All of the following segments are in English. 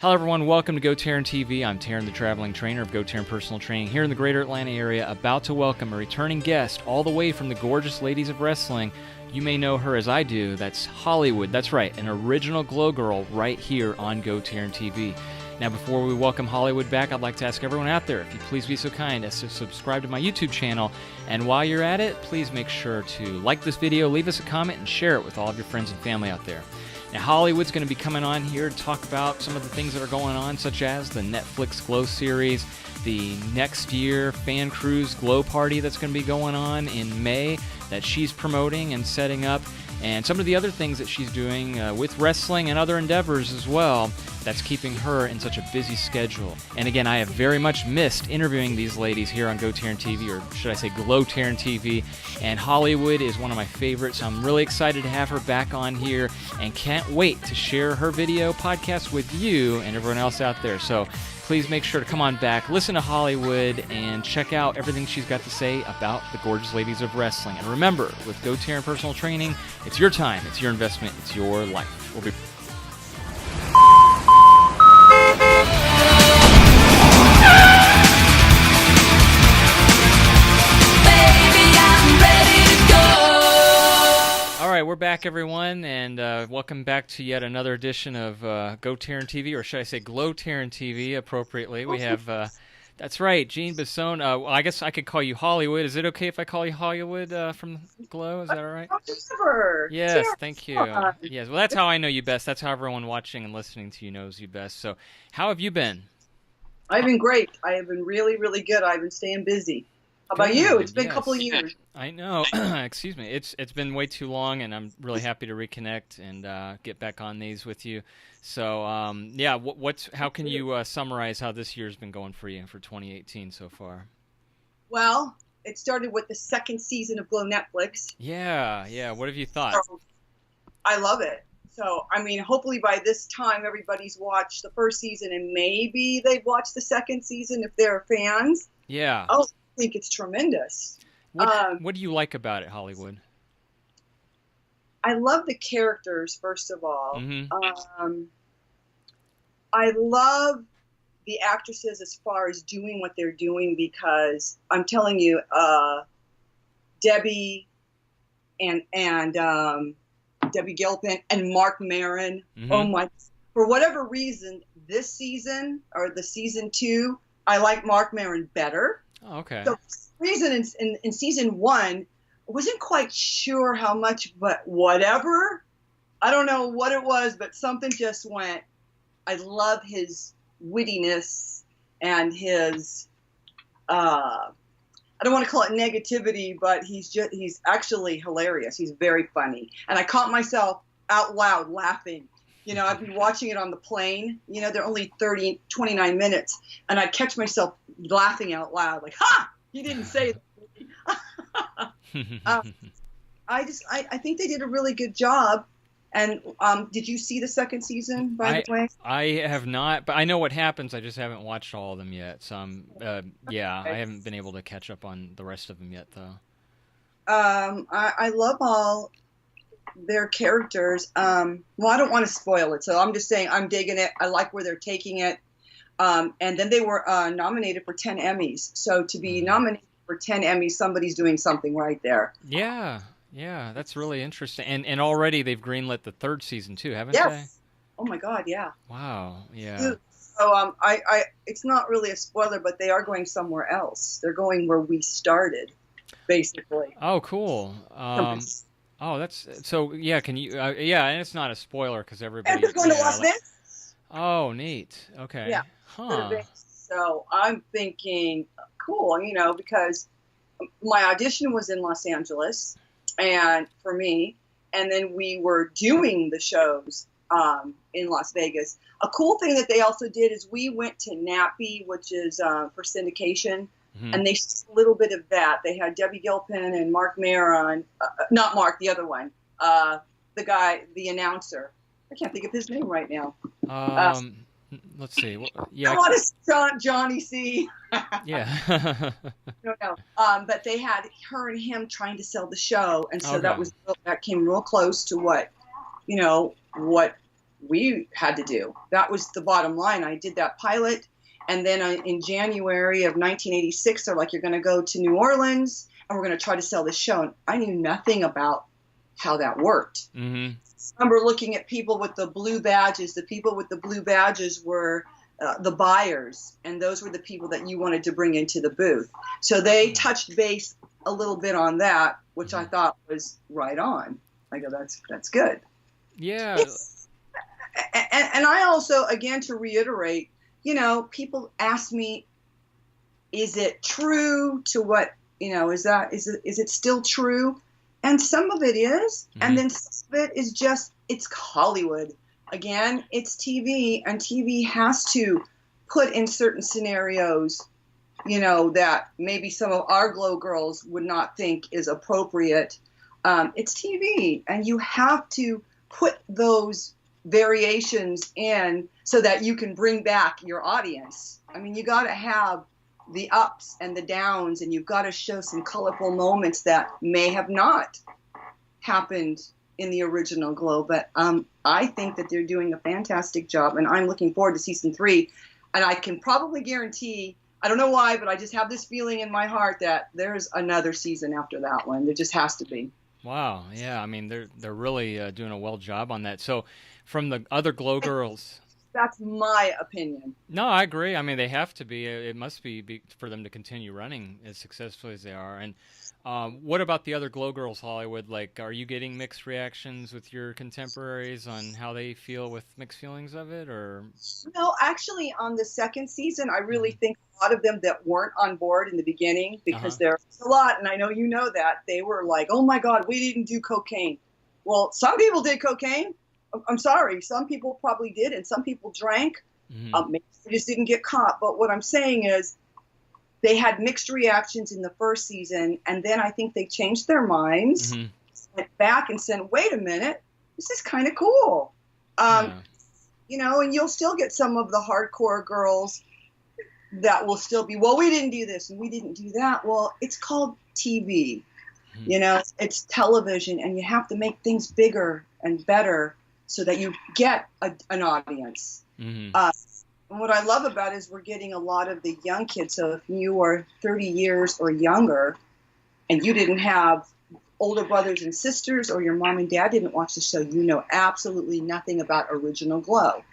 Hello everyone, welcome to GoTarryn TV. I'm Taryn, the traveling trainer of GoTarryn Personal Training here in the greater Atlanta area, about to welcome a returning guest all the way from the gorgeous ladies of wrestling. You may know her as I do. That's Hollywood. That's right, an original Glow Girl right here on GoTarryn TV. Now, before we welcome Hollywood back, I'd like to ask everyone out there, if you please be so kind as to subscribe to my YouTube channel. And while you're at it, please make sure to like this video, leave us a comment, and share it with all of your friends and family out there. Now, Hollywood's going to be coming on here to talk about some of the things that are going on, such as the Netflix Glow series, the next year Fan Cruise Glow Party that's going to be going on in May that she's promoting and setting up, and some of the other things that she's doing with wrestling and other endeavors as well that's keeping her in such a busy schedule. And again, I have very much missed interviewing these ladies here on GoTarryn TV, or should I say GlowTarryn TV, and Hollywood is one of my favorites. I'm really excited to have her back on here and can't wait to share her video podcast with you and everyone else out there. So please make sure to come on back, listen to Hollywood, and check out everything she's got to say about the gorgeous ladies of wrestling. And remember, with GoTarryn Personal Training, it's your time, it's your investment, it's your life. We'll be we're back, everyone, and welcome back to yet another edition of GoTarryn TV, or should I say GlowTarryn TV, appropriately. We have, that's right, Jean Besson. I guess I could call you Hollywood. Is it okay if I call you Hollywood from Glow? Is that all right? Sure. Yes, thank you. Yes, well, that's how I know you best. That's how everyone watching and listening to you knows you best. So, how have you been? I've been great. I have been really, really good. I've been staying busy. How about you? It's been a couple of years. I know. Excuse me. It's been way too long, and I'm really happy to reconnect and get back on these with you. So, yeah, how can you summarize how this year's been going for you for 2018 so far? Well, it started with the second season of Glow Netflix. Yeah. What have you thought? So, I love it. So, I mean, hopefully by this time everybody's watched the first season, and maybe they've watched the second season if they're fans. Yeah. I think it's tremendous. What do you like about it, Hollywood? I love the characters, first of all. Mm-hmm. I love the actresses as far as doing what they're doing, because I'm telling you, Debbie and Debbie Gilpin and Mark Maron. Mm-hmm. Oh my! For whatever reason, this season or the season 2, I like Mark Maron better. Oh, okay. So the reason in season 1, I wasn't quite sure how much, but whatever. I don't know what it was, but something just went. I love his wittiness and his, I don't want to call it negativity, but he's actually hilarious. He's very funny. And I caught myself out loud laughing. You know, I'd be watching it on the plane. You know, they're only 29 minutes. And I'd catch myself laughing out loud, like, ha! He didn't say that. I think they did a really good job. And did you see the second season, by the way? I have not, but I know what happens. I just haven't watched all of them yet. So, I haven't been able to catch up on the rest of them yet, though. I love all their characters. Well, I don't want to spoil it, so I'm just saying I'm digging it. I like where they're taking it. And then they were nominated for 10 Emmys. So to be nominated for 10 Emmys, somebody's doing something right there. Yeah, that's really interesting. And already they've greenlit the 3rd season too, haven't they? Yes. Oh my God, yeah. Wow, yeah. So it's not really a spoiler, but they are going somewhere else. They're going where we started, basically. Oh, cool. That's so. Yeah, can you? And it's not a spoiler because everybody. And they're going to Las Vegas. Oh, neat. Okay. Yeah. Huh. So I'm thinking, cool, you know, because my audition was in Los Angeles, and for me, and then we were doing the shows in Las Vegas. A cool thing that they also did is we went to NAPI, which is for syndication. Mm-hmm. And they a little bit of that. They had Debbie Gilpin and Mark Maron, not Mark, the other one, the guy, the announcer. I can't think of his name right now. Let's see. I want to say Johnny C. Yeah. No. But they had her and him trying to sell the show, and so that came real close to what we had to do. That was the bottom line. I did that pilot, and then in January of 1986, they're like, you're going to go to New Orleans, and we're going to try to sell this show. And I knew nothing about how that worked. Mm-hmm. I remember looking at people with the blue badges. The people with the blue badges were the buyers, and those were the people that you wanted to bring into the booth. So they touched base a little bit on that, which I thought was right on. I go, that's good. Yeah. And I also, again, to reiterate, people ask me, is it true to what, is it still true? And some of it is, and then some of it is just, it's Hollywood. Again, it's TV, and TV has to put in certain scenarios, that maybe some of our Glow girls would not think is appropriate. It's TV, and you have to put those variations in so that you can bring back your audience. I mean, you got to have the ups and the downs, and you've got to show some colorful moments that may have not happened in the original Glow. But I think that they're doing a fantastic job, and I'm looking forward to season 3. And I can probably guarantee, I don't know why, but I just have this feeling in my heart that there's another season after that one. There just has to be. Wow. Yeah. I mean, they're really doing a well job on that. So from the other Glow girls. That's my opinion. No, I agree. I mean, they have to be. It must be for them to continue running as successfully as they are. And what about the other Glow girls, Hollywood? Like, are you getting mixed reactions with your contemporaries on how they feel with mixed feelings of it, or? No, actually, on the second season, I really think a lot of them that weren't on board in the beginning, because there's a lot, and I know you know that, they were like, oh my God, we didn't do cocaine. Well, some people did cocaine. I'm sorry, some people probably did, and some people drank. Maybe they just didn't get caught. But what I'm saying is, they had mixed reactions in the first season, and then I think they changed their minds, went back and said, wait a minute, this is kind of cool. And you'll still get some of the hardcore girls that will still be, well, we didn't do this and we didn't do that. Well, it's called TV. It's television, and you have to make things bigger and better so that you get an audience. And what I love about it is we're getting a lot of the young kids. So if you are 30 years or younger and you didn't have older brothers and sisters, or your mom and dad didn't watch the show, you know absolutely nothing about original Glow.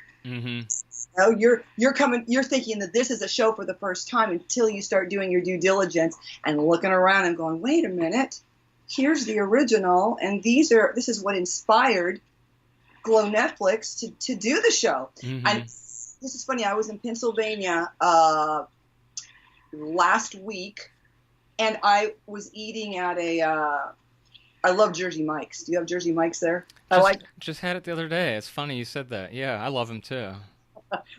So you're thinking that this is a show for the first time until you start doing your due diligence and looking around and going, wait a minute, here's the original, and this is what inspired Glow Netflix to do the show. And this is funny. I was in Pennsylvania last week, and I was eating at I love Jersey Mike's. Do you have Jersey Mike's there? Just had it the other day. It's funny you said that. Yeah, I love them too.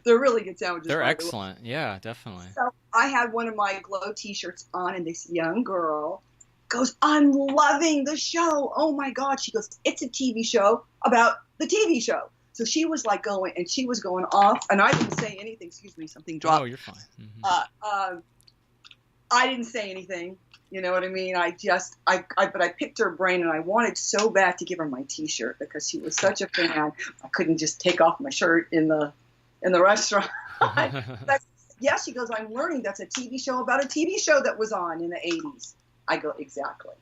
They're really good sandwiches. They're excellent. Yeah, definitely. So I had one of my Glow T-shirts on, and this young girl goes, I'm loving the show. Oh my God. She goes, it's a TV show about the TV show. So she was like going, and she was going off, and I didn't say anything. Excuse me, something dropped. Oh, you're fine. I didn't say anything. You know what I mean? But I picked her brain, and I wanted so bad to give her my T-shirt because she was such a fan. I couldn't just take off my shirt in the restaurant. Yeah, she goes, I'm learning that's a TV show about a TV show that was on in the 80s. I go, exactly.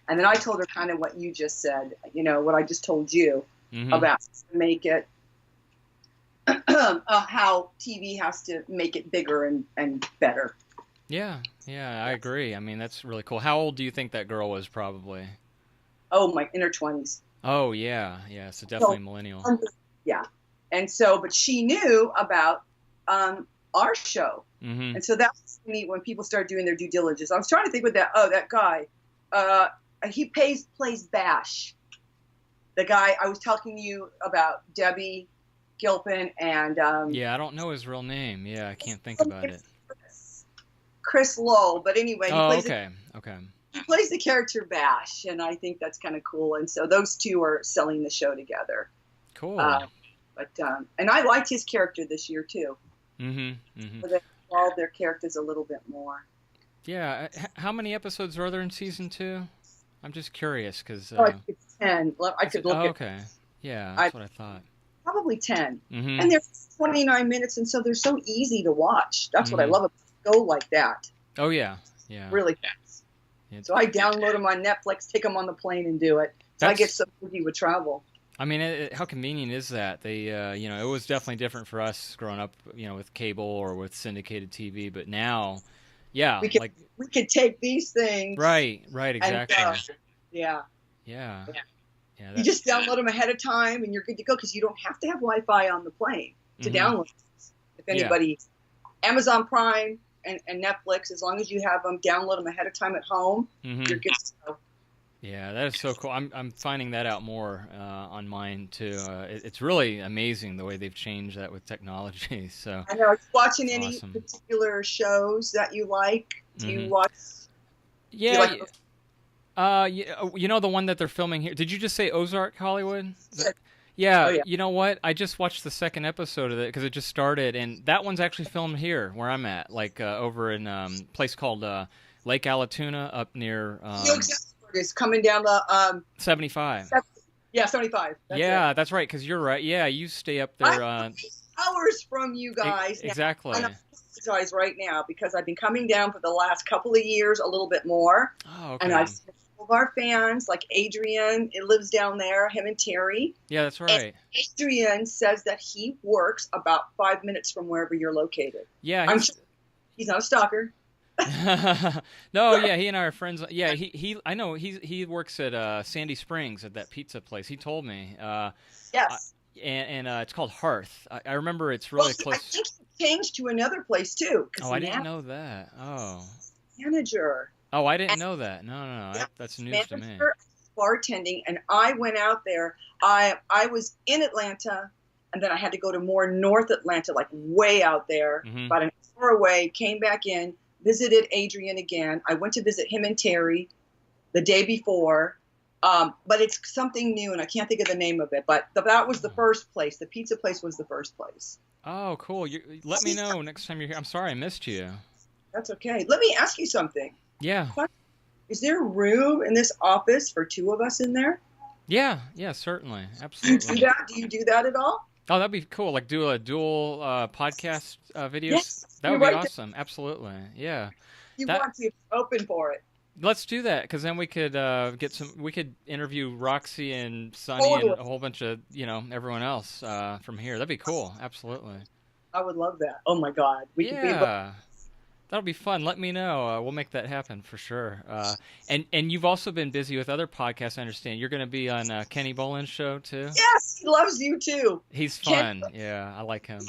And then I told her kind of what you just said, what I just told you about make it, how TV has to make it bigger and better. Yeah, I agree. I mean, that's really cool. How old do you think that girl was probably? Oh, my inner 20s. Oh, yeah, so definitely millennial. Yeah. And so, but she knew about our show. And so that's neat when people start doing their due diligence. I was trying to think with that guy. He plays Bash. The guy I was talking to you about, Debbie Gilpin, and yeah, I don't know his real name. Yeah, I can't think about it. Chris Lowell, but anyway, he plays the character Bash, and I think that's kind of cool. And so those two are selling the show together. Cool. And I liked his character this year too. So they evolved their characters a little bit more. Yeah. How many episodes are there in season 2? I'm just curious because. It's 10. I could look at. Okay. Yeah, that's what I thought. probably 10. Mm-hmm. And they're 29 minutes, and so they're so easy to watch. That's what I love about it. Go like that. Oh, yeah. Yeah. Really fast. Yeah. So I download them on Netflix, take them on the plane, and do it. So I get so busy with travel. I mean, how convenient is that? They, it was definitely different for us growing up, with cable or with syndicated TV. But now, yeah, we could take these things. Right, exactly. Yeah. You just download them ahead of time, and you're good to go because you don't have to have Wi-Fi on the plane to download this. If anybody, Amazon Prime and Netflix, as long as you have them, download them ahead of time at home, you're good to go. Yeah, that is so cool. I'm finding that out more on mine too. It's really amazing the way they've changed that with technology. So I know. Are you watching any particular shows that you like? Do you watch? Yeah. The one that they're filming here. Did you just say Ozark Hollywood? Yeah. Oh, yeah. You know what? I just watched the second episode of it because it just started, and that one's actually filmed here where I'm at, like over in a place called Lake Allatoona up near. Is coming down the 75. 75. That's right. Because you're right. Yeah, you stay up there. I'm hours from you guys. Exactly. And I apologize right now because I've been coming down for the last couple of years, a little bit more. Oh, okay. And I've seen all of our fans, like Adrian, it lives down there. Him and Terry. Yeah, that's right. And Adrian says that he works about 5 minutes from wherever you're located. Yeah, I'm sure he's not a stalker. No, yeah, he and I are friends. Yeah, I know he works at Sandy Springs at that pizza place. He told me. Yes. And it's called Hearth. I remember it's really close. I think he changed to another place too. Oh, I didn't know that. Oh. Manager. Oh, I didn't know that. No, that's news to me. Bartending, and I went out there. I was in Atlanta, and then I had to go to more North Atlanta, like way out there, about an hour away. Came back in. Visited Adrian again. I went to visit him and Terry the day before, but it's something new, and I can't think of the name of it. But that was the first place. The pizza place was the first place. Oh, cool. Let me know next time you're here. I'm sorry I missed you. That's okay. Let me ask you something. Yeah. Is there room in this office for two of us in there? Yeah, certainly. Absolutely. Do you do that at all? Oh, that'd be cool. Like do a dual podcast videos. Yes, that would be awesome. Absolutely. Yeah. You want to open for it. Let's do that because then we could we could interview Roxy and Sonny and a whole bunch of, everyone else from here. That'd be cool. Absolutely. I would love that. Oh my God. That'll be fun. Let me know. We'll make that happen for sure. And you've also been busy with other podcasts, I understand. You're going to be on Kenny Boland's show, too? Yes, he loves you, too. He's fun. Yeah, I like him.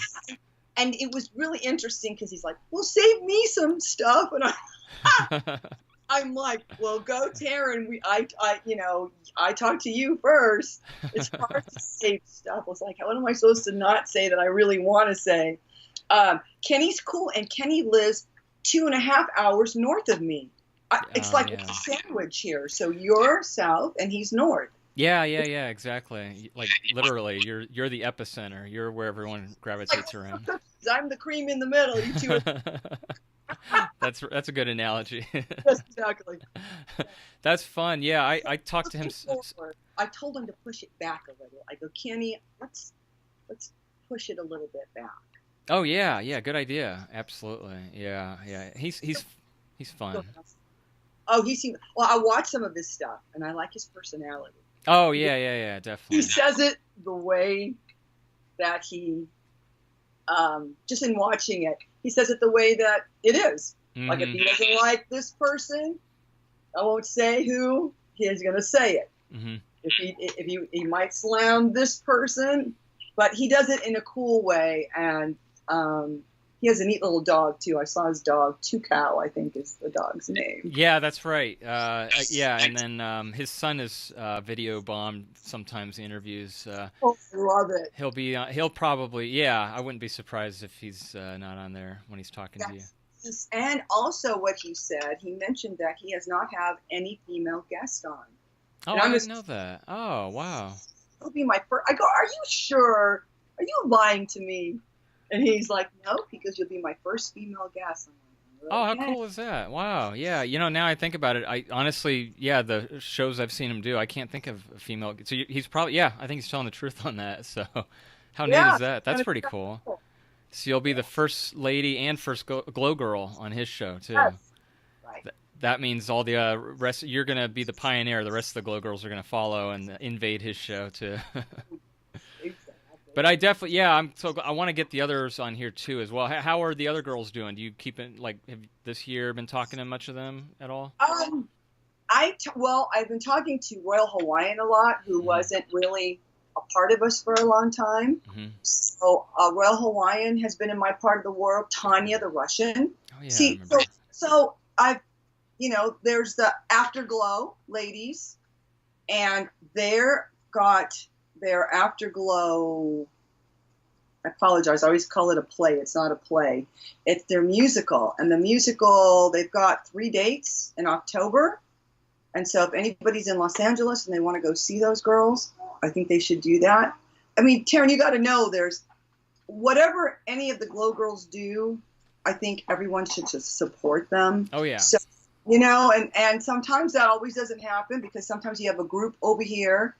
And it was really interesting because he's like, well, save me some stuff. And I'm like, well, GoTarryn, I talked to you first. It's hard to save stuff. I was like, what am I supposed to not say that I really want to say? Kenny's cool, and Kenny lives 2.5 hours north of me. It's like a sandwich here. So you're south and he's north. Yeah, exactly. Like literally, you're the epicenter. You're where everyone gravitates around. I'm the cream in the middle. You two are... That's a good analogy. Yes, exactly. That's fun. Yeah, I talked to him. I told him to push it back a little. I go, Kenny, let's push it a little bit back. Oh yeah, good idea. Absolutely, yeah. He's fun. Oh, well, I watch some of his stuff, and I like his personality. Oh yeah, definitely. He says it the way that he, just in watching it, he says it the way that it is. Like if he doesn't like this person, I won't say who. He's gonna say it. If he might slam this person, but he does it in a cool way, and he has a neat little dog too. I saw his dog, Tucow, I think is the dog's name. Yeah, that's right. And then his son is video bombed sometimes the interviews. I love it. He'll probably, I wouldn't be surprised if he's not on there when he's talking to you. And also what he said, he mentioned that he has not had any female guests on. Oh, I didn't know that. Oh, wow. It'll be my first. I go, are you sure? Are you lying to me? And he's like, no, because you'll be my first female guest. I'm like, oh, how cool is that? Wow. Yeah. Now I think about it, I honestly, the shows I've seen him do, I can't think of a female. So he's probably, I think he's telling the truth on that. So How neat Yeah, is that? That's pretty cool. So you'll be the first lady and first glow girl on his show too. yes, right. That means all the rest. You're gonna be the pioneer. The rest of the glow girls are gonna follow and invade his show too. Exactly. But I definitely, yeah, I want to get the others on here too as well. How are the other girls doing? Do you keep it have this year been talking to much of them at all? Well, I've been talking to Royal Hawaiian a lot, who wasn't really a part of us for a long time. Mm-hmm. So Royal Hawaiian has been in my part of the world. Tanya, the Russian. Oh yeah. See, so I've, there's the Afterglow ladies, and they're got their Afterglow. I apologize. I always call it a play. It's not a play. It's their musical, and the musical, they've got 3 dates in October. And so if anybody's in Los Angeles and they want to go see those girls, I think they should do that. I mean, Taryn, you got to know there's whatever any of the Glow Girls do, I think everyone should just support them. Oh, yeah. So, and sometimes that always doesn't happen because sometimes you have a group over here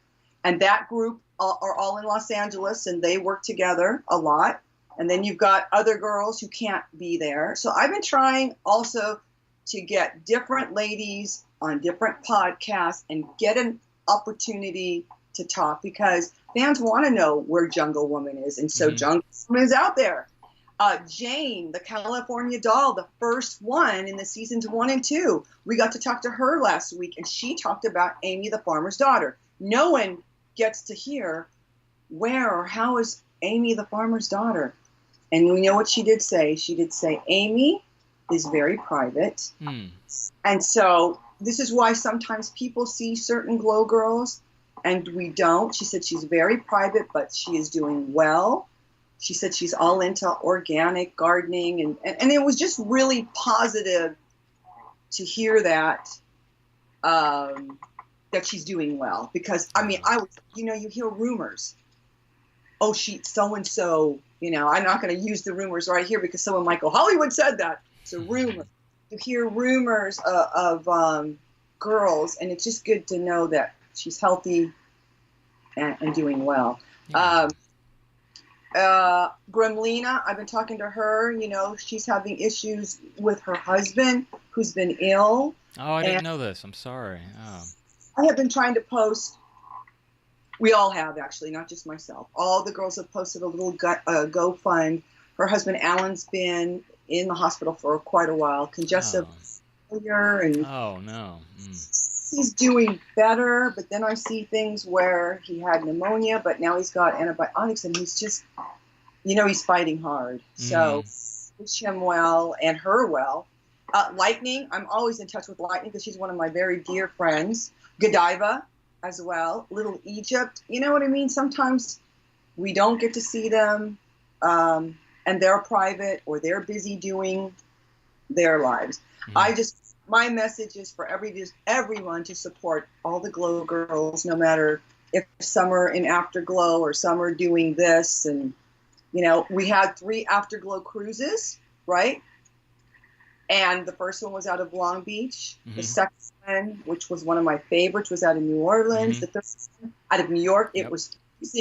and that group are all in Los Angeles and they work together a lot. And then you've got other girls who can't be there. So I've been trying also to get different ladies on different podcasts and get an opportunity to talk because fans want to know where Jungle Woman is. And so Jungle Woman is out there. Jane, the California doll, the first one in the seasons 1 and 2. We got to talk to her last week and she talked about Amy, the farmer's daughter. No one gets to hear where or how is Amy, the farmer's daughter. And we know what she did say. She did say Amy is very private. And so this is why sometimes people see certain Glow Girls and we don't. She said she's very private, but she is doing well. She said she's all into organic gardening. And it was just really positive to hear that, that she's doing well. Because, I mean, you hear rumors. Oh, she so-and-so, I'm not going to use the rumors right here because someone might go, Hollywood said that. It's a rumor. You hear rumors of girls, and it's just good to know that she's healthy and doing well. Yeah. Gremlina, I've been talking to her. She's having issues with her husband, who's been ill. Oh, I didn't know this. I'm sorry. Oh. I have been trying to post. We all have, actually, not just myself. All the girls have posted a little GoFund. Her husband, Alan's been in the hospital for quite a while, congestive failure, and oh no, he's doing better. But then I see things where he had pneumonia, but now he's got antibiotics, and he's just, he's fighting hard. So wish him well and her well. Lightning, I'm always in touch with Lightning because she's one of my very dear friends. Godiva as well. Little Egypt, you know what I mean? Sometimes we don't get to see them. And they're private or they're busy doing their lives. My message is for everyone to support all the Glow Girls, no matter if some are in Afterglow or some are doing this. And, we had 3 Afterglow cruises, right? And the first one was out of Long Beach. The second one, which was one of my favorites, was out of New Orleans. The third one out of New York. It was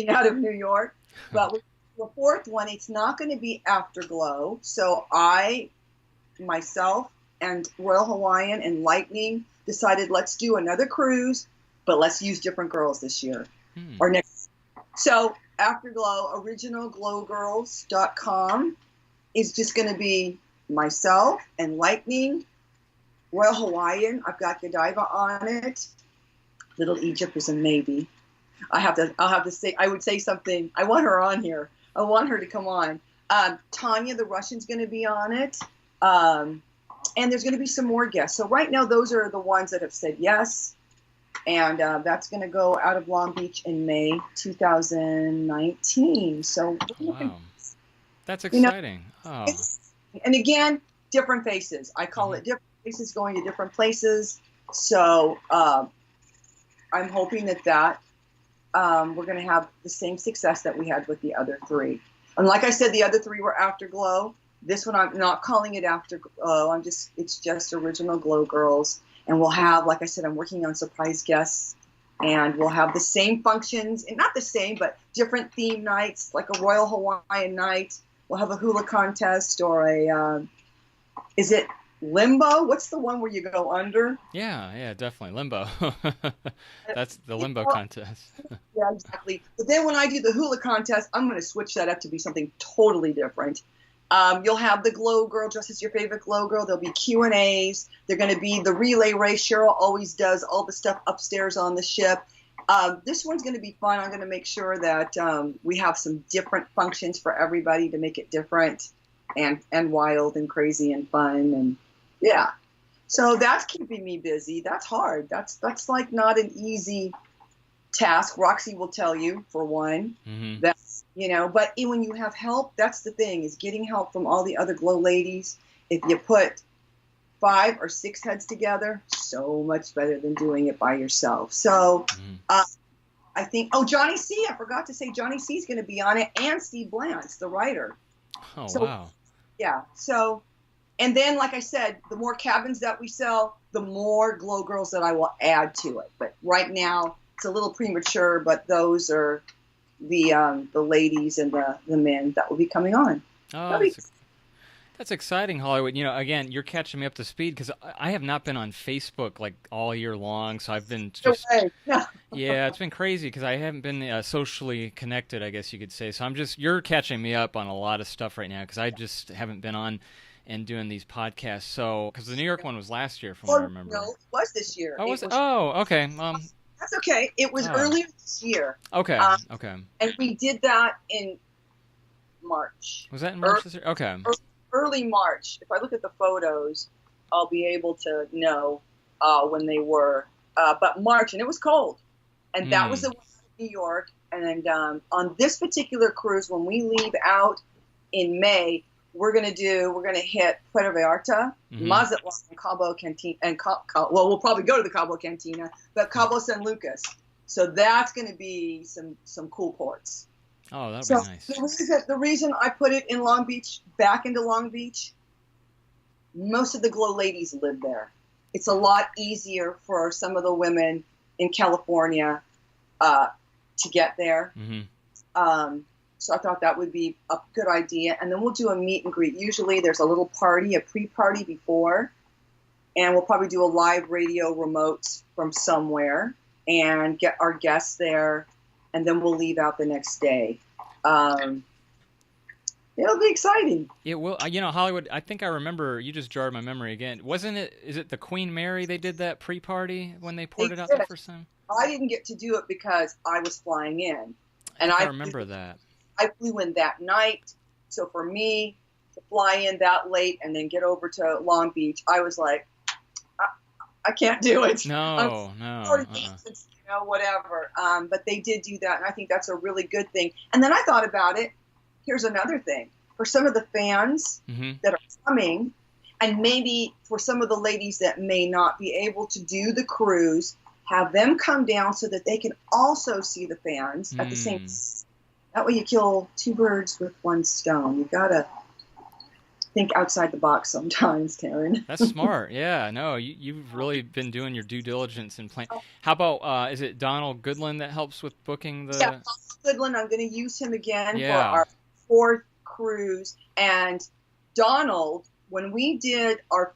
out of New York. But the fourth one, it's not going to be Afterglow. So I, myself, and Royal Hawaiian and Lightning decided let's do another cruise, but let's use different girls this year or next. So Afterglow, originalglowgirls.com is just going to be myself and Lightning, Royal Hawaiian. I've got Godiva on it. Little Egypt is a maybe. I'll have to say, I would say something. I want her on here. I want her to come on. Tanya, the Russian's going to be on it. And there's going to be some more guests. So right now, those are the ones that have said yes. And that's going to go out of Long Beach in May 2019. So wow. That's exciting. And again, different faces. I call it different faces going to different places. So I'm hoping that we're going to have the same success that we had with the other 3. And like I said, the other 3 were Afterglow. This one, I'm not calling it Afterglow. It's just Original Glow Girls. And we'll have, like I said, I'm working on surprise guests And we'll have the same functions, and not the same, but different theme nights, like a Royal Hawaiian night. We'll have a hula contest or is it limbo? What's the one where you go under? Yeah, definitely. Limbo. That's the limbo contest. Yeah, exactly. But then when I do the hula contest, I'm going to switch that up to be something totally different. You'll have the Glow Girl dressed as your favorite Glow Girl. There'll be Q&As. They're going to be the relay race. Cheryl always does all the stuff upstairs on the ship. This one's going to be fun. I'm going to make sure that we have some different functions for everybody to make it different and wild and crazy and fun. And yeah. So that's keeping me busy. That's hard. That's like not an easy task. Roxy will tell you, for one. Mm-hmm. That's, but when you have help, that's the thing, is getting help from all the other Glow ladies. If you put 5 or 6 heads together, so much better than doing it by yourself. So I think, Johnny C, I forgot to say Johnny C is going to be on it, and Steve Blantz, the writer. Oh, so, wow. Yeah. So, and then, like I said, the more cabins that we sell, the more Glow Girls that I will add to it. But right now, it's a little premature, but those are the ladies and the men that will be coming on. Oh, that's exciting, Hollywood. Again, you're catching me up to speed because I have not been on Facebook like all year long, so I've been just yeah, it's been crazy because I haven't been socially connected, I guess you could say. So you're catching me up on a lot of stuff right now because I just haven't been on and doing these podcasts. So because the New York one was last year, from what I remember. No, it was this year. Oh, was it? Oh, okay. That's okay. It was earlier this year. Okay. Okay. And we did that in March. Was that in March this year? Okay. Early March. If I look at the photos, I'll be able to know when they were. But March, and it was cold. And that was the one in New York. And on this particular cruise, when we leave out in May, we're gonna hit Puerto Vallarta, Mazatlan, and Cabo Cantina, and we'll probably go to the Cabo Cantina, but Cabo San Lucas. So that's gonna be some cool ports. Oh, that'll be nice. The reason I put it in Long Beach, back into Long Beach, most of the Glow ladies live there. It's a lot easier for some of the women in California to get there. So I thought that would be a good idea. And then we'll do a meet and greet. Usually there's a little party, a pre-party before, and we'll probably do a live radio remote from somewhere and get our guests there, and then we'll leave out the next day. It'll be exciting. It will. Hollywood, I think I remember, you just jarred my memory again. Is it the Queen Mary they did that pre-party when they poured it out the first time? I didn't get to do it because I was flying in. And I remember that. I flew in that night. So for me to fly in that late and then get over to Long Beach, I was like, I can't do it. No. Whatever. But they did do that, and I think that's a really good thing. And then I thought about it. Here's another thing. For some of the fans that are coming, and maybe for some of the ladies that may not be able to do the cruise, have them come down so that they can also see the fans at the same time. That way you kill 2 birds with 1 stone. You gotta think outside the box sometimes, Taryn. That's smart. Yeah, no, you've really been doing your due diligence and plan. How about, is it Donald Goodland that helps with booking the... Yeah, Donald Goodland. I'm going to use him again for our 4th cruise. And Donald, when we did I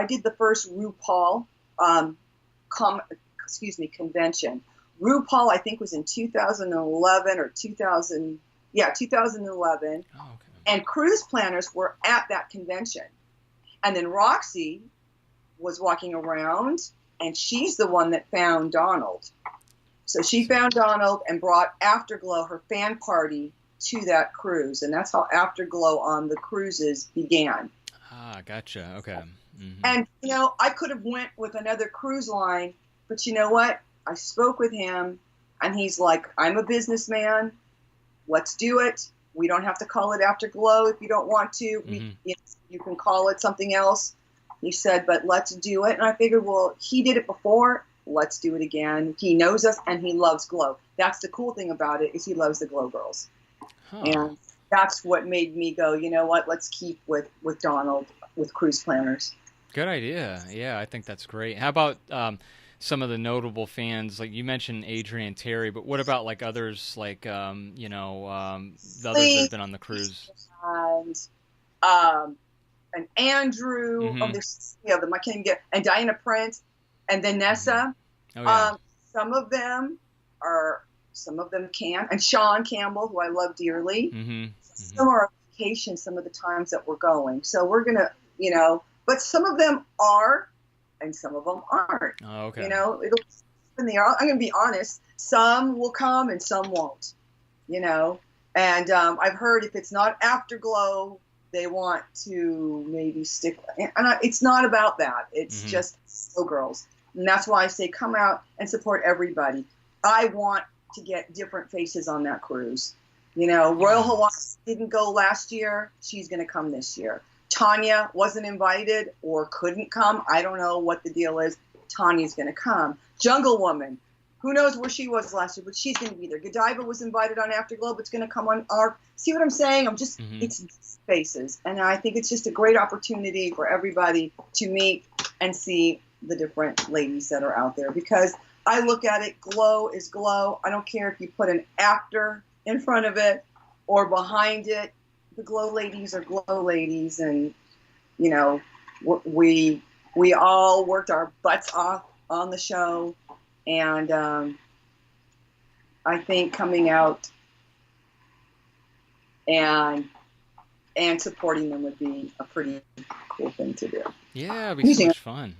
did the first RuPaul convention. RuPaul, I think, was in 2011 or 2011. Oh, okay. And cruise planners were at that convention. And then Roxy was walking around, and she's the one that found Donald. So she found Donald and brought Afterglow, her fan party, to that cruise. And that's how Afterglow on the cruises began. Ah, gotcha. Okay. And, I could have went with another cruise line, but you know what? I spoke with him, and he's like, I'm a businessman. Let's do it. We don't have to call it Afterglow if you don't want to. You can call it something else. He said, but let's do it. And I figured, well, he did it before. Let's do it again. He knows us, and he loves Glow. That's the cool thing about it, is he loves the Glow girls. And that's what made me go, you know what, let's keep with Donald with cruise planners. Good idea. Yeah, I think that's great. How about some of the notable fans, like you mentioned Adrian and Terry, but what about like others, like the others that have been on the cruise? And um, and Andrew. Oh, Mm-hmm. there's three of them. I can't even get. And Diana Prince, and Vanessa. Oh yeah. Some of them are. Some of them can. And Sean Campbell, who I love dearly. Mm-hmm. Some are on vacation. Some of the times that we're going. So we're gonna, but some of them are, and some of them aren't. Oh, okay. It'll in the air. I'm gonna be honest. Some will come and some won't. And I've heard if it's not Afterglow, they want to maybe stick. And it's not about that. It's just Glow Girls. And that's why I say come out and support everybody. I want to get different faces on that cruise. Royal Hawaii didn't go last year. She's going to come this year. Tanya wasn't invited or couldn't come. I don't know what the deal is. Tanya's going to come. Jungle Woman. Who knows where she was last year, but she's going to be there. Godiva was invited on Afterglow, but it's going to come on our. See what I'm saying? It's faces. And I think it's just a great opportunity for everybody to meet and see the different ladies that are out there. Because I look at it, Glow is Glow. I don't care if you put an actor in front of it or behind it. The Glow ladies are Glow ladies. And, we all worked our butts off on the show. And I think coming out and supporting them would be a pretty cool thing to do. Yeah, it'd be so much fun.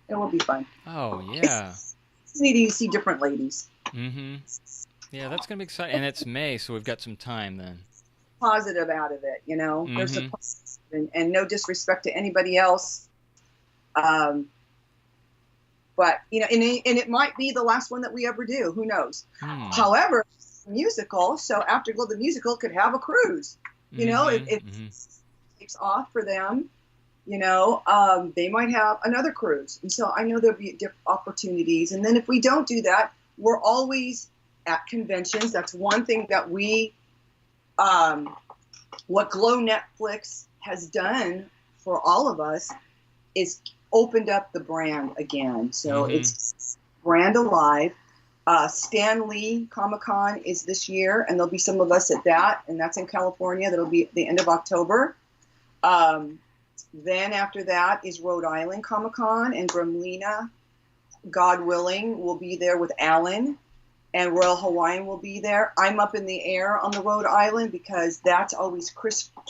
It will be fun. Oh, yeah. It's neat to see different ladies. Mm-hmm. Yeah, that's going to be exciting. And it's May, so we've got some time then. Positive out of it, There's a positive, and no disrespect to anybody else. But, and it might be the last one that we ever do. Who knows? However, musical, so Afterglow, the musical, could have a cruise. It takes off for them. They might have another cruise. And so I know there'll be different opportunities. And then if we don't do that, we're always at conventions. That's one thing that what Glow Netflix has done for all of us is opened up the brand again. So it's brand alive. Stan Lee Comic-Con is this year, and there'll be some of us at that, and that's in California. That'll be at the end of October. Then after that is Rhode Island Comic-Con, and Gremlina, God willing, will be there with Alan, and Royal Hawaiian will be there. I'm up in the air on the Rhode Island because that's always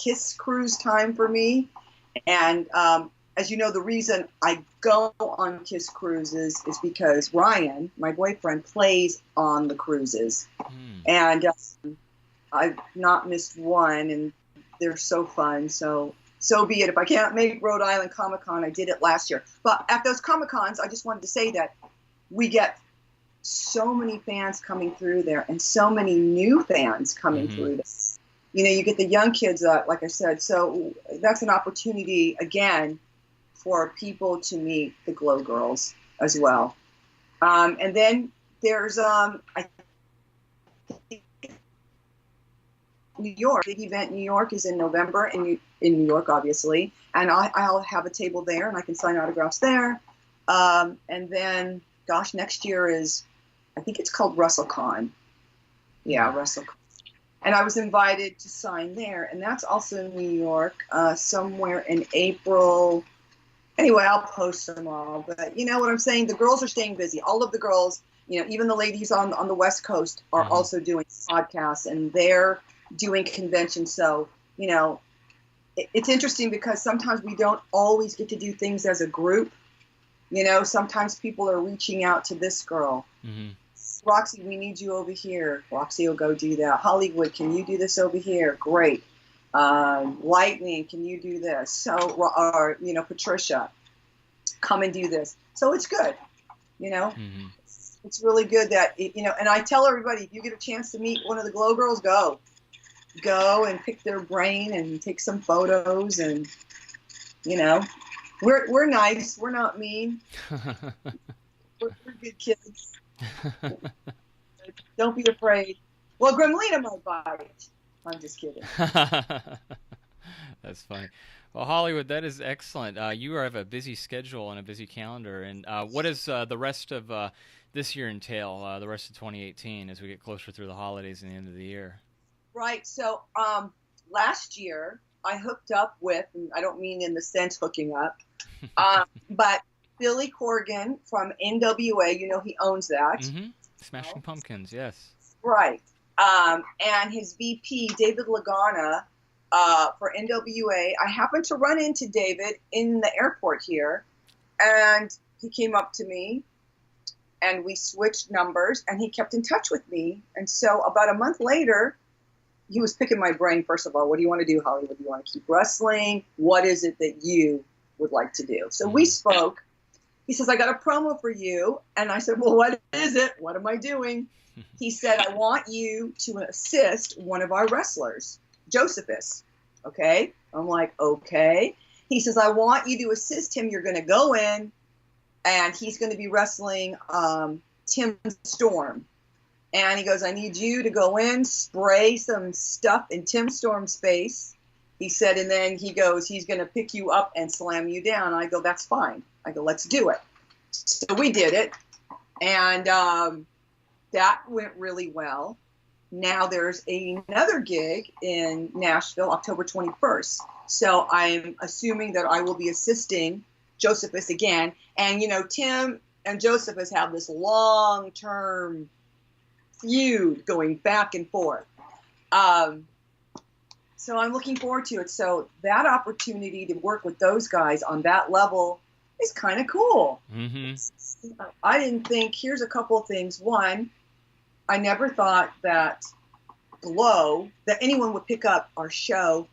Kiss Cruise time for me. And as you know, the reason I go on Kiss Cruises is because Ryan, my boyfriend, plays on the cruises. And I've not missed one, and they're so fun. So be it. If I can't make Rhode Island Comic-Con, I did it last year. But at those Comic-Cons, I just wanted to say that we get so many fans coming through there and so many new fans coming through this. You get the young kids, like I said. So that's an opportunity, again, for people to meet the Glow Girls as well. And then there's, I think, New York. Big event in New York is in November, in New York, obviously. And I'll have a table there, and I can sign autographs there. And then, gosh, next year is, I think it's called WrestleCon. Yeah, WrestleCon. And I was invited to sign there, and that's also in New York, somewhere in April. Anyway, I'll post them all. But you know what I'm saying? The girls are staying busy. All of the girls, even the ladies on the West Coast are also doing podcasts, and they're doing conventions. So, it's interesting because sometimes we don't always get to do things as a group. Sometimes people are reaching out to this girl. Roxy, we need you over here. Roxy will go do that. Hollywood, can you do this over here? Great. Lightning, can you do this? So, or, Patricia, come and do this. So it's good, It's really good that, and I tell everybody, if you get a chance to meet one of the Glow Girls, go and pick their brain and take some photos, and, we're nice. We're not mean. we're good kids. Don't be afraid. Well, Gremlina might bite. I'm just kidding. That's funny. Well, Hollywood, that is excellent. You have a busy schedule and a busy calendar. And what does the rest of this year entail, the rest of 2018, as we get closer through the holidays and the end of the year? Right. So last year I hooked up with, and I don't mean in the sense hooking up, but Billy Corgan from NWA, he owns that. Mm-hmm. Smashing Pumpkins, yes. Right. And his VP, David Lagana, for NWA. I happened to run into David in the airport here, and he came up to me, and we switched numbers, and he kept in touch with me. And so about a month later, he was picking my brain, first of all. What do you want to do, Hollywood? Do you want to keep wrestling? What is it that you would like to do? So we spoke. He says, I got a promo for you. And I said, well, what is it? What am I doing? He said, I want you to assist one of our wrestlers, Josephus. Okay. I'm like, okay. He says, I want you to assist him. You're going to go in, and he's going to be wrestling Tim Storm. And he goes, I need you to go in, spray some stuff in Tim Storm's face. He said, and then he goes, he's going to pick you up and slam you down. I go, that's fine. I go, let's do it. So we did it. And that went really well. Now there's another gig in Nashville, October 21st. So I'm assuming that I will be assisting Josephus again. And, Tim and Josephus have this long-term feud going back and forth. So I'm looking forward to it. So that opportunity to work with those guys on that level is kind of cool. Mm-hmm. I didn't think, here's a couple of things. One, I never thought that that anyone would pick up our show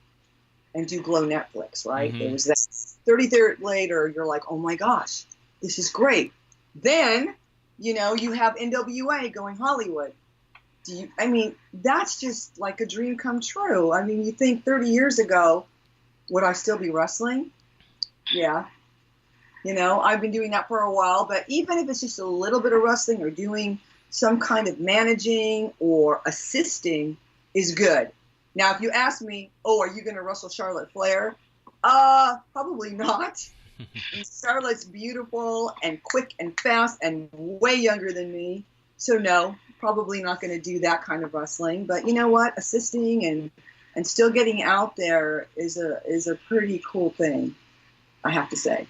and do Glow Netflix, right? Mm-hmm. It was that 30th later, you're like, oh my gosh, this is great. Then, you have NWA going Hollywood. That's just like a dream come true. You think 30 years ago, would I still be wrestling? Yeah. I've been doing that for a while, but even if it's just a little bit of wrestling or doing some kind of managing or assisting is good. Now, if you ask me, are you going to wrestle Charlotte Flair? Probably not. Charlotte's beautiful and quick and fast and way younger than me. So no, probably not going to do that kind of wrestling. But you know what? Assisting and still getting out there is a pretty cool thing, I have to say.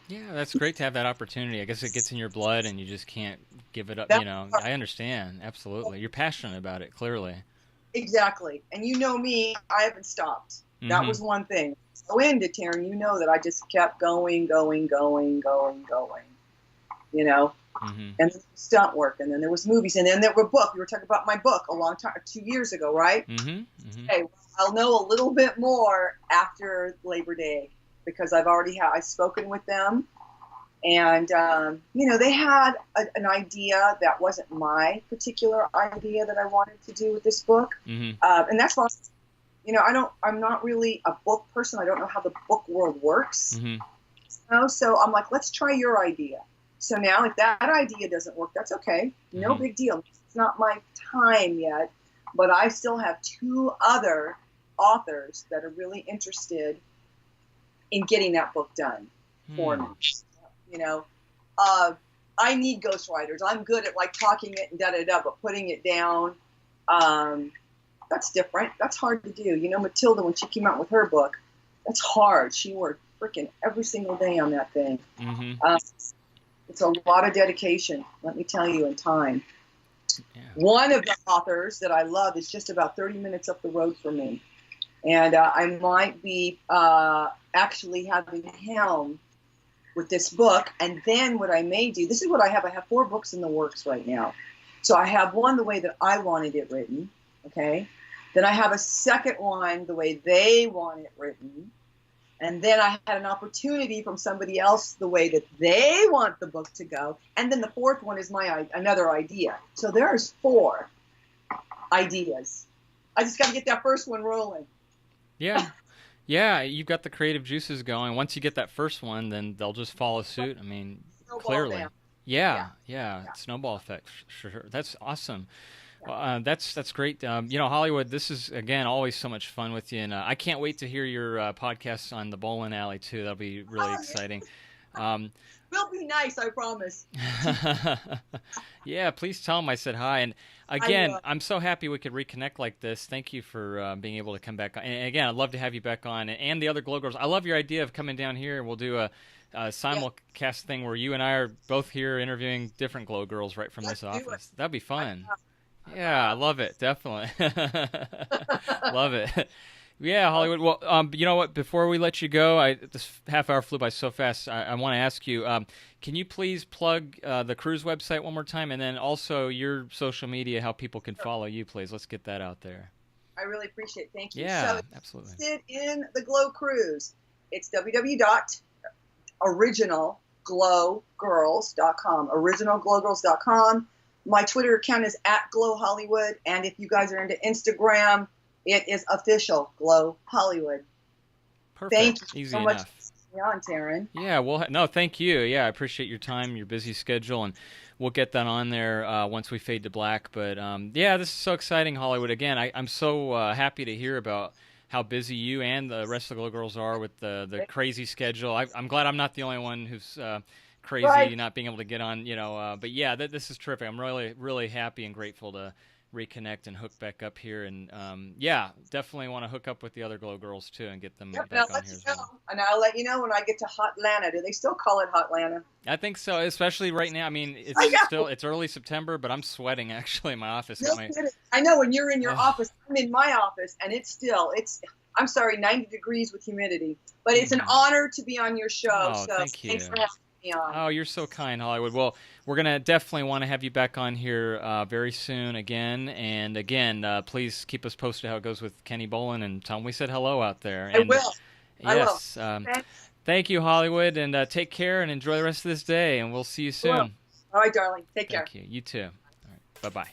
Yeah, that's great to have that opportunity. I guess it gets in your blood and you just can't give it up. I understand. Absolutely. You're passionate about it, clearly. Exactly. And me, I haven't stopped. Mm-hmm. That was one thing. So into Taryn, that I just kept going. Mm-hmm. And then stunt work, and then there was movies, and then there were books. We were talking about my book a long time, 2 years ago, right? Mm-hmm. Mm-hmm. Okay, well, I'll know a little bit more after Labor Day because I've spoken with them, and they had an idea that wasn't my particular idea that I wanted to do with this book, mm-hmm. And that's why, I'm not really a book person. I don't know how the book world works, mm-hmm. So I'm like, let's try your idea. So now if that idea doesn't work, that's okay. No big deal. It's not my time yet, but I still have 2 other authors that are really interested in getting that book done for me. I need ghostwriters. I'm good at talking it and da-da-da, but putting it down, that's different. That's hard to do. Matilda, when she came out with her book, that's hard. She worked freaking every single day on that thing. Mm-hmm. It's a lot of dedication, let me tell you, and time. Yeah. One of the authors that I love is just about 30 minutes up the road from me. And I might be actually having him with this book. And then what I may do, this is what I have. I have 4 books in the works right now. So I have one the way that I wanted it written, okay? Then I have a second one the way they want it written. And then I had an opportunity from somebody else the way that they want the book to go. And then the 4th one is another idea. So there's 4 ideas. I just got to get that first one rolling. Yeah. Yeah, you've got the creative juices going. Once you get that first one, then they'll just follow suit. Snowball clearly. Yeah. Snowball effect. Sure. That's awesome. Well, that's great. Hollywood, this is, again, always so much fun with you. And I can't wait to hear your podcast on the bowling alley, too. That'll be really exciting. We'll be nice, I promise. Yeah, please tell them I said hi. And again, I'm so happy we could reconnect like this. Thank you for being able to come back on. And again, I'd love to have you back on. And the other Glow Girls. I love your idea of coming down here, and we'll do a simulcast thing where you and I are both here interviewing different Glow Girls right from this office. That'd be fun. Yeah, I love it. Definitely. Love it. Yeah, Hollywood. Well, you know what? Before we let you go, this half hour flew by so fast. I want to ask you, can you please plug the cruise website one more time, and then also your social media, how people can follow you, please? Let's get that out there. I really appreciate it. Thank you. Yeah, so absolutely. Sit in the Glow Cruise. It's www.originalglowgirls.com. Originalglowgirls.com. My Twitter account is @GlowHollywood, and if you guys are into Instagram, it is official Glow Hollywood. Perfect. Thank you Easy so enough. much for being on, Tarryn. Yeah, well, no, thank you. Yeah, I appreciate your time, your busy schedule, and we'll get that on there once we fade to black. But yeah, this is so exciting, Hollywood. Again, I'm so happy to hear about how busy you and the rest of the Glow Girls are with the crazy schedule. I'm glad I'm not the only one who's crazy, not being able to get on. But yeah, this is terrific. I'm really, really happy and grateful to reconnect and hook back up here, and definitely want to hook up with the other Glow Girls too and get them back on here as well. And I'll let you know when I get to Hotlanta. Do they still call it Hotlanta? I think so, especially right now. I mean, it's early September, but I'm sweating actually in my office. I know when you're in your office. I'm in my office, and it's 90 degrees with humidity. But it's an honor to be on your show. Oh, so thank you. Thanks for having me on. Oh, you're so kind, Hollywood. Well, we're going to definitely want to have you back on here very soon again. And again, please keep us posted how it goes with Kenny Bolin, and tell him we said hello out there. And, I will. Yes. Thank you, Hollywood, and take care and enjoy the rest of this day, and we'll see you soon. All right, darling. Take care. Thank you. You too. All right. Bye-bye.